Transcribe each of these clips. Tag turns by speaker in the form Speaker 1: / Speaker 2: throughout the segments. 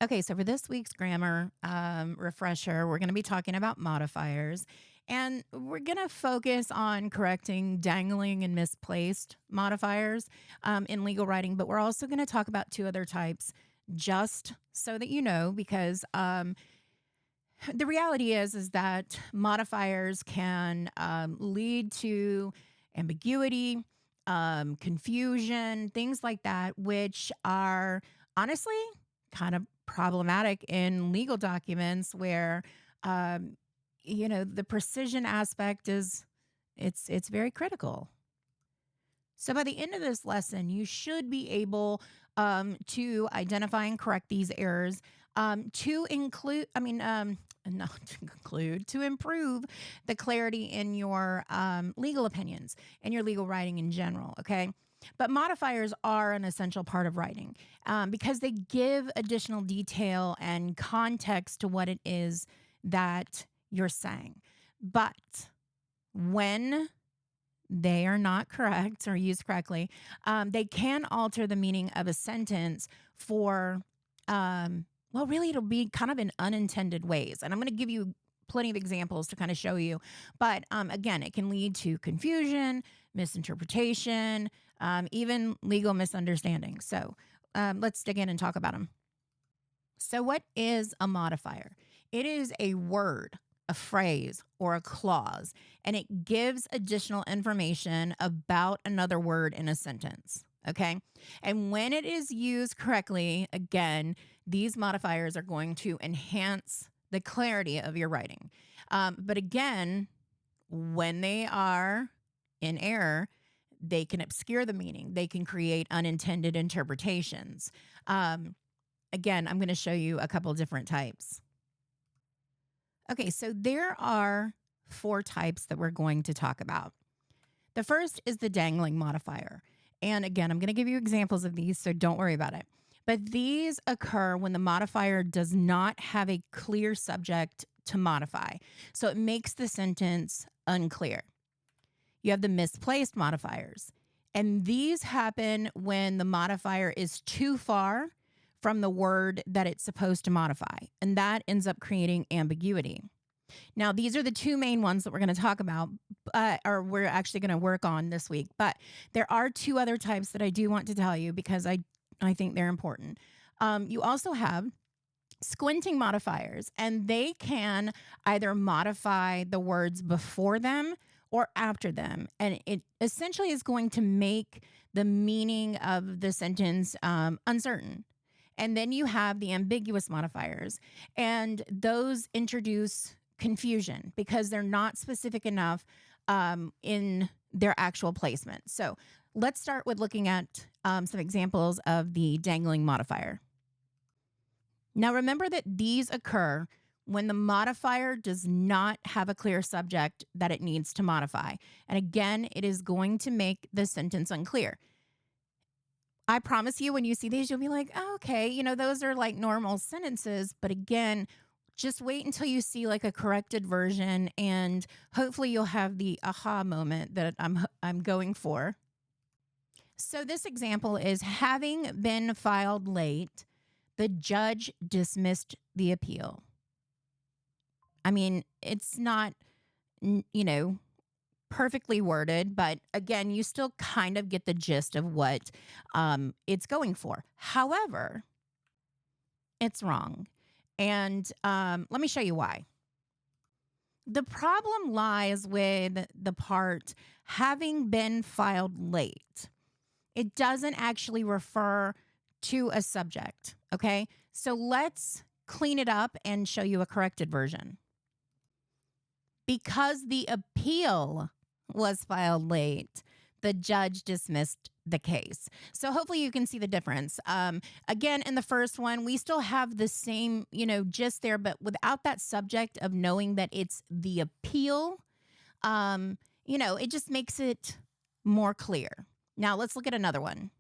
Speaker 1: Okay, so for this week's grammar refresher, we're going to be talking about modifiers, and we're going to focus on correcting dangling and misplaced modifiers in legal writing, but we're also going to talk about two other types just so that you know, because the reality is that modifiers can lead to ambiguity, confusion, things like that, which are honestly kind of problematic in legal documents where um, the precision aspect is it's very critical. So by the end of this lesson, you should be able to identify and correct these errors to include, not to conclude, to improve the clarity in your legal opinions and your legal writing in general. Okay. But modifiers are an essential part of writing because they give additional detail and context to what it is that you're saying. But when they are not correct or used correctly, they can alter the meaning of a sentence for, well, really, it'll be kind of in unintended ways. And I'm going to give you plenty of examples to kind of show you. But again, it can lead to confusion, misinterpretation, even legal misunderstanding. So let's dig in and talk about them. So, what is a modifier? It is a word, a phrase, or a clause, and it gives additional information about another word in a sentence. Okay. And when it is used correctly, again, these modifiers are going to enhance the clarity of your writing. But again, when they are in error, they can obscure the meaning, they can create unintended interpretations. Again, I'm going to show you a couple different types. Okay, so there are four types that we're going to talk about. The first is the dangling modifier. And again, I'm going to give you examples of these, so don't worry about it. But these occur when the modifier does not have a clear subject to modify. So it makes the sentence unclear. You have the misplaced modifiers. And these happen when the modifier is too far from the word that it's supposed to modify. And that ends up creating ambiguity. Now, these are the two main ones that we're going to talk about, or we're actually going to work on this week. But there are two other types that I do want to tell you because I think they're important. You also have squinting modifiers, and they can either modify the words before them or after them. And it essentially is going to make the meaning of the sentence uncertain. And then you have the ambiguous modifiers, and those introduce confusion because they're not specific enough in their actual placement. So let's start with looking at some examples of the dangling modifier. Now, remember that these occur when the modifier does not have a clear subject that it needs to modify. And again, it is going to make the sentence unclear. I promise you, when you see these, you'll be like, oh, okay, those are like normal sentences. But again, just wait until you see like a corrected version, and hopefully you'll have the aha moment that I'm going for. So this example is having been filed late, the judge dismissed the appeal. I mean, it's not, perfectly worded, but again, you still kind of get the gist of what it's going for. However, it's wrong. And let me show you why. The problem lies with the part having been filed late. It doesn't actually refer to a subject. Okay. So let's clean it up and show you a corrected version. Because the appeal was filed late, the judge dismissed the case. So hopefully you can see the difference. Again, in the first one, we still have the same, gist there, but without that subject of knowing that it's the appeal, it just makes it more clear. Now let's look at another one.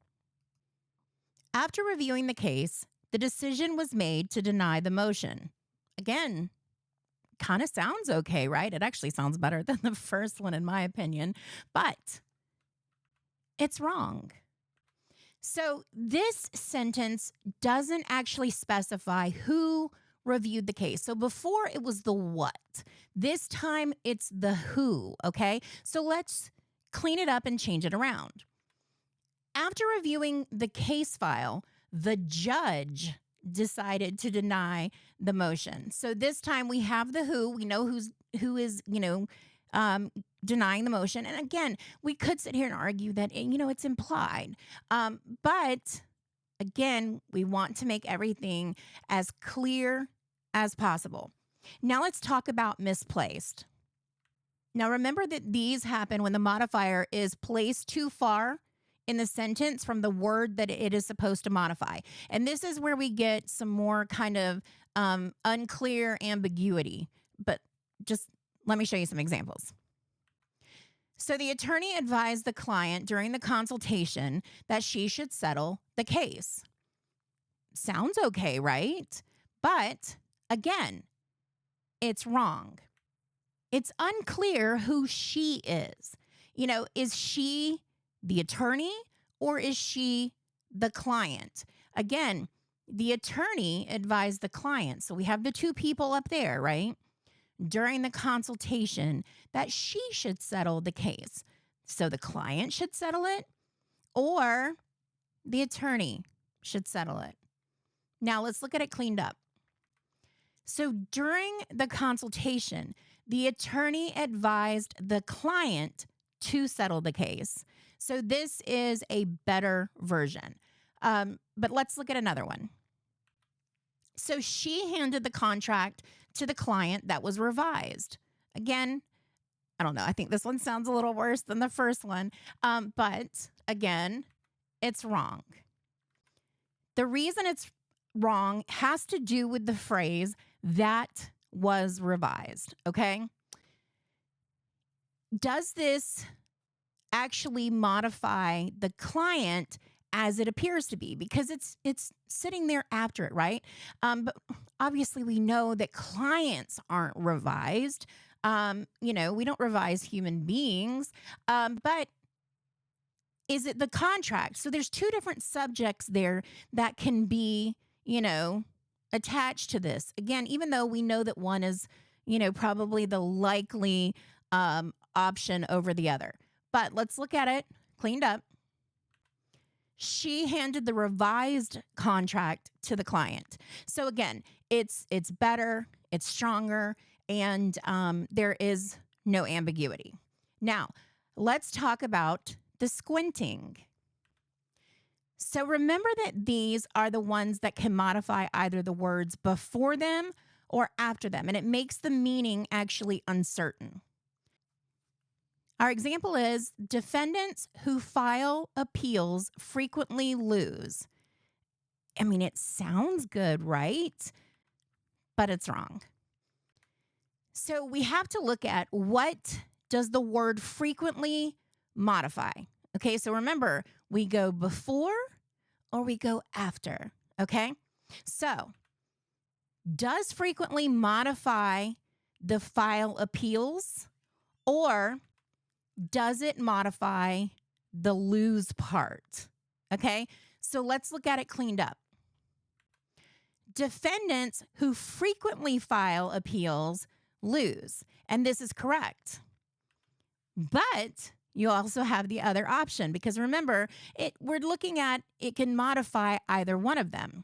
Speaker 1: After reviewing the case, the decision was made to deny the motion. Again, kind of sounds okay, right? It actually sounds better than the first one, in my opinion, but it's wrong. So this sentence doesn't actually specify who reviewed the case. So before it was the what. This time it's the who, okay? So let's clean it up and change it around. After reviewing the case file, the judge decided to deny the motion. So this time we have the who. We know who is, denying the motion. And again, we could sit here and argue that, it's implied. But again, we want to make everything as clear as possible. Now let's talk about misplaced. Now remember that these happen when the modifier is placed too far in the sentence from the word that it is supposed to modify. And this is where we get some more kind of unclear ambiguity. But just let me show you some examples. So the attorney advised the client during the consultation that she should settle the case. Sounds okay, right? But again, it's wrong. It's unclear who she is. Is she the attorney or is she the client? Again, the attorney advised the client. So we have the two people up there, right? During the consultation that she should settle the case. So the client should settle it or the attorney should settle it. Now let's look at it cleaned up. So during the consultation, the attorney advised the client to settle the case. So this is a better version. But let's look at another one. So she handed the contract to the client that was revised. Again, I don't know. I think this one sounds a little worse than the first one. But again, it's wrong. The reason it's wrong has to do with the phrase that was revised. Okay. Does this actually modify the client as it appears to be? Because it's sitting there after it, right? But obviously we know that clients aren't revised. We don't revise human beings. But is it the contract? So there's two different subjects there that can be, attached to this. Again, even though we know that one is, probably the likely option over the other. But let's look at it cleaned up. She handed the revised contract to the client. So again, it's better, it's stronger, and there is no ambiguity. Now, let's talk about the squinting. So remember that these are the ones that can modify either the words before them or after them, and it makes the meaning actually uncertain. Our example is defendants who file appeals frequently lose. I mean, it sounds good, right? But it's wrong. So we have to look at what does the word frequently modify. Okay, so remember, we go before or we go after. Okay, so does frequently modify the file appeals or does it modify the lose part? Okay, so let's look at it cleaned up. Defendants who frequently file appeals lose, and this is correct. But you also have the other option because remember, we're looking at it can modify either one of them.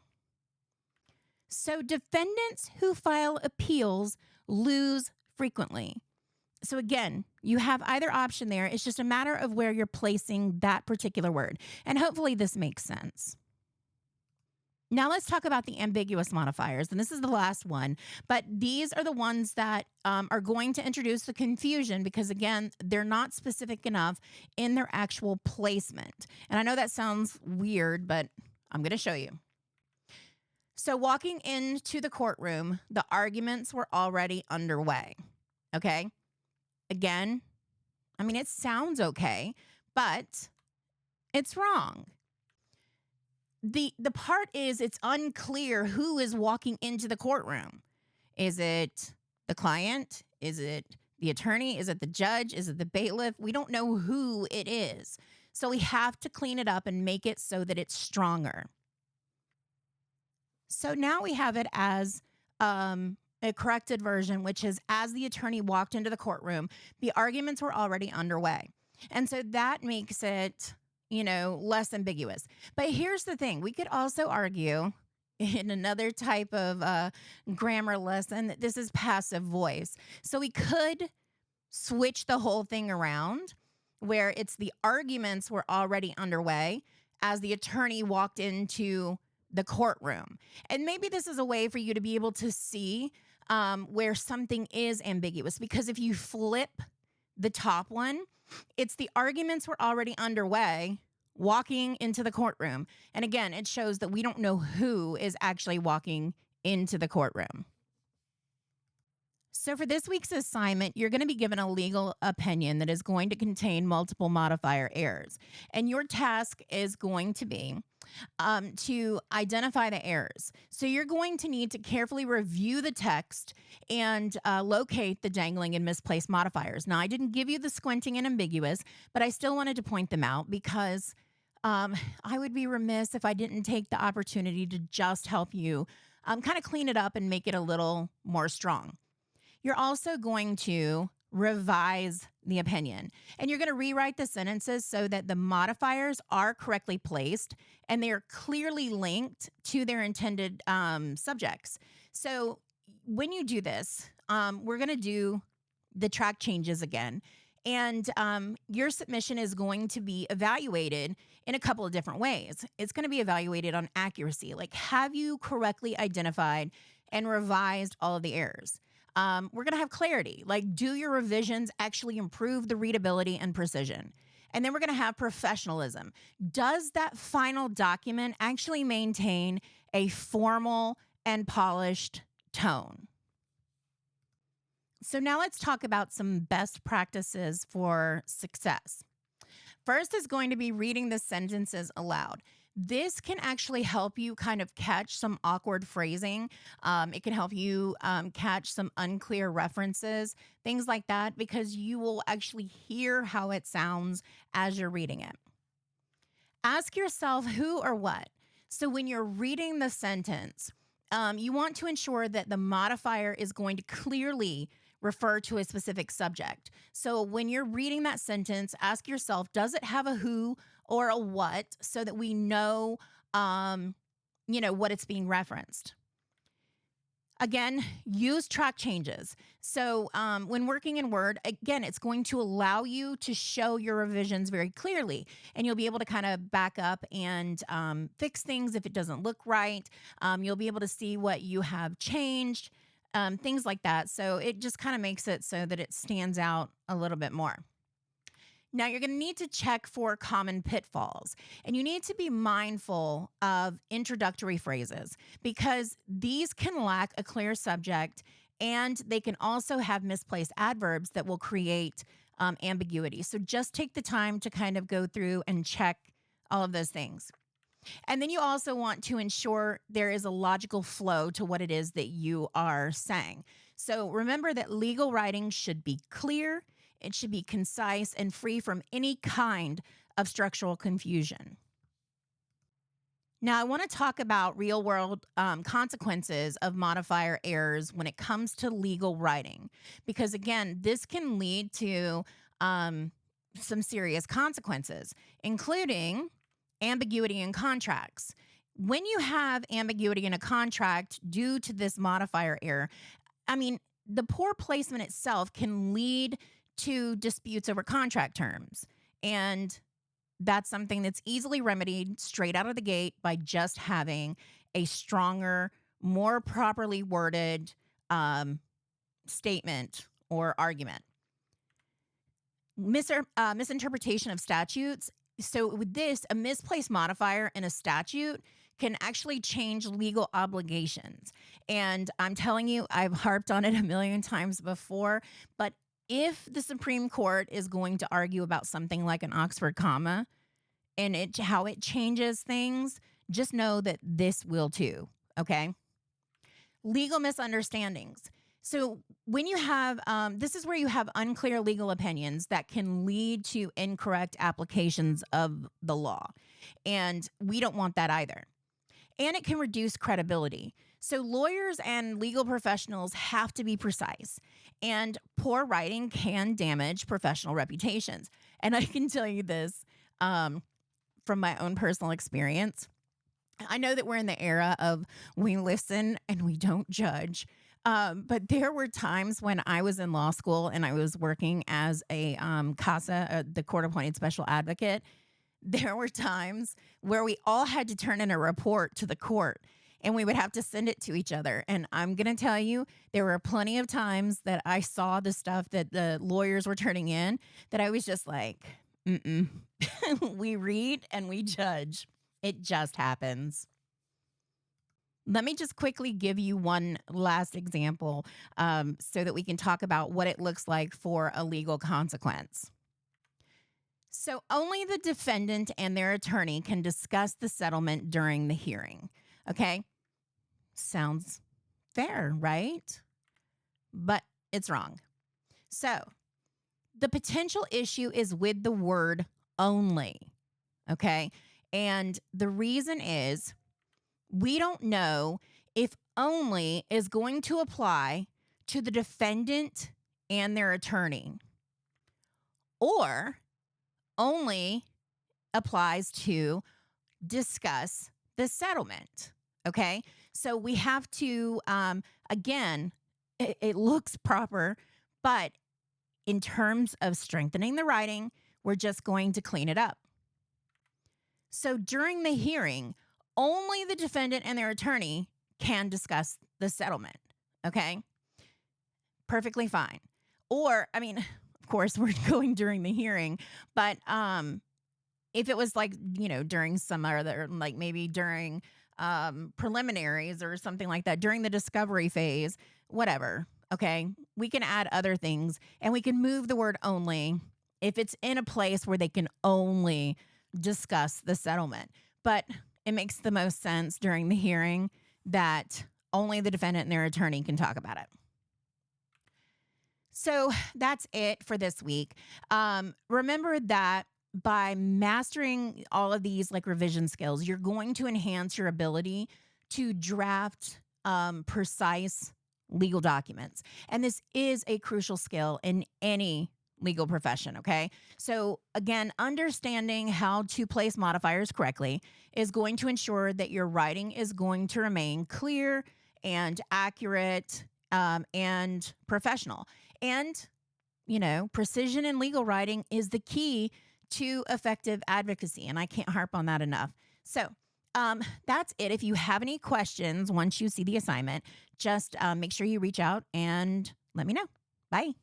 Speaker 1: So defendants who file appeals lose frequently. So again, you have either option there. It's just a matter of where you're placing that particular word. And hopefully this makes sense. Now let's talk about the ambiguous modifiers. And this is the last one. But these are the ones that are going to introduce the confusion because, again, they're not specific enough in their actual placement. And I know that sounds weird, but I'm going to show you. So walking into the courtroom, the arguments were already underway. Okay? Again, I mean, it sounds okay, but it's wrong. The part is it's unclear who is walking into the courtroom. Is it the client? Is it the attorney? Is it the judge? Is it the bailiff? We don't know who it is. So we have to clean it up and make it so that it's stronger. So now we have it as a corrected version, which is as the attorney walked into the courtroom, the arguments were already underway. And so that makes it, less ambiguous. But here's the thing, we could also argue in another type of grammar lesson that this is passive voice. So we could switch the whole thing around where it's the arguments were already underway as the attorney walked into the courtroom. And maybe this is a way for you to be able to see where something is ambiguous, because if you flip the top one, it's the arguments were already underway walking into the courtroom. And again, it shows that we don't know who is actually walking into the courtroom. So, for this week's assignment, you're going to be given a legal opinion that is going to contain multiple modifier errors. And your task is going to be to identify the errors. So, you're going to need to carefully review the text and locate the dangling and misplaced modifiers. Now, I didn't give you the squinting and ambiguous, but I still wanted to point them out because I would be remiss if I didn't take the opportunity to just help you kind of clean it up and make it a little more strong. You're also going to revise the opinion, and you're going to rewrite the sentences so that the modifiers are correctly placed and they are clearly linked to their intended subjects. So when you do this, we're going to do the track changes again. And your submission is going to be evaluated in a couple of different ways. It's going to be evaluated on accuracy, like have you correctly identified and revised all of the errors? We're going to have clarity, like do your revisions actually improve the readability and precision? And then we're going to have professionalism. Does that final document actually maintain a formal and polished tone? So now let's talk about some best practices for success. First is going to be reading the sentences aloud. This can actually help you kind of catch some awkward phrasing. It can help you catch some unclear references, things like that, because you will actually hear how it sounds as you're reading it. Ask yourself who or what. So when you're reading the sentence, you want to ensure that the modifier is going to clearly refer to a specific subject. So when you're reading that sentence, ask yourself, does it have a who or a what, so that we know, what it's being referenced. Again, use track changes. So when working in Word, again, it's going to allow you to show your revisions very clearly, and you'll be able to kind of back up and fix things if it doesn't look right. You'll be able to see what you have changed, things like that. So it just kind of makes it so that it stands out a little bit more. Now, you're going to need to check for common pitfalls, and you need to be mindful of introductory phrases because these can lack a clear subject, and they can also have misplaced adverbs that will create ambiguity. So just take the time to kind of go through and check all of those things. And then you also want to ensure there is a logical flow to what it is that you are saying. So remember that legal writing should be clear. It should be concise and free from any kind of structural confusion. Now, I want to talk about real world consequences of modifier errors when it comes to legal writing, because again, this can lead to some serious consequences, including ambiguity in contracts. When you have ambiguity in a contract due to this modifier error, the poor placement itself can lead to disputes over contract terms. And that's something that's easily remedied straight out of the gate by just having a stronger, more properly worded statement or argument. Misinterpretation of statutes. So with this, a misplaced modifier in a statute can actually change legal obligations. And I'm telling you, I've harped on it a million times before, but if the Supreme Court is going to argue about something like an Oxford comma and how it changes things, just know that this will too, okay? Legal misunderstandings. So when you have, this is where you have unclear legal opinions that can lead to incorrect applications of the law. And we don't want that either. And it can reduce credibility. So lawyers and legal professionals have to be precise, and poor writing can damage professional reputations. And I can tell you this um, from my own personal experience. I know that we're in the era of we listen and we don't judge. But there were times when I was in law school and I was working as a CASA, the court appointed special advocate. There were times where we all had to turn in a report to the court and we would have to send it to each other. And I'm going to tell you, there were plenty of times that I saw the stuff that the lawyers were turning in that I was just like, mm-mm. We read and we judge. It just happens. Let me just quickly give you one last example so that we can talk about what it looks like for a legal consequence. So, only the defendant and their attorney can discuss the settlement during the hearing. Okay? Sounds fair, right? But it's wrong. So, the potential issue is with the word only. Okay? And the reason is we don't know if only is going to apply to the defendant and their attorney, or only applies to discuss the settlement. Okay. So we have to, again, it looks proper, but in terms of strengthening the writing, we're just going to clean it up. So during the hearing, only the defendant and their attorney can discuss the settlement. Okay. Perfectly fine. Or, I mean, of course, we're going during the hearing, but if it was like, during some other, like maybe during preliminaries or something like that, during the discovery phase, whatever. Okay. We can add other things and we can move the word only if it's in a place where they can only discuss the settlement. But it makes the most sense during the hearing that only the defendant and their attorney can talk about it. So that's it for this week. Remember that by mastering all of these like revision skills, you're going to enhance your ability to draft precise legal documents. And this is a crucial skill in any legal profession. Okay. So again, understanding how to place modifiers correctly is going to ensure that your writing is going to remain clear and accurate and professional. And, precision in legal writing is the key to effective advocacy. And I can't harp on that enough. So that's it. If you have any questions once you see the assignment, just make sure you reach out and let me know. Bye.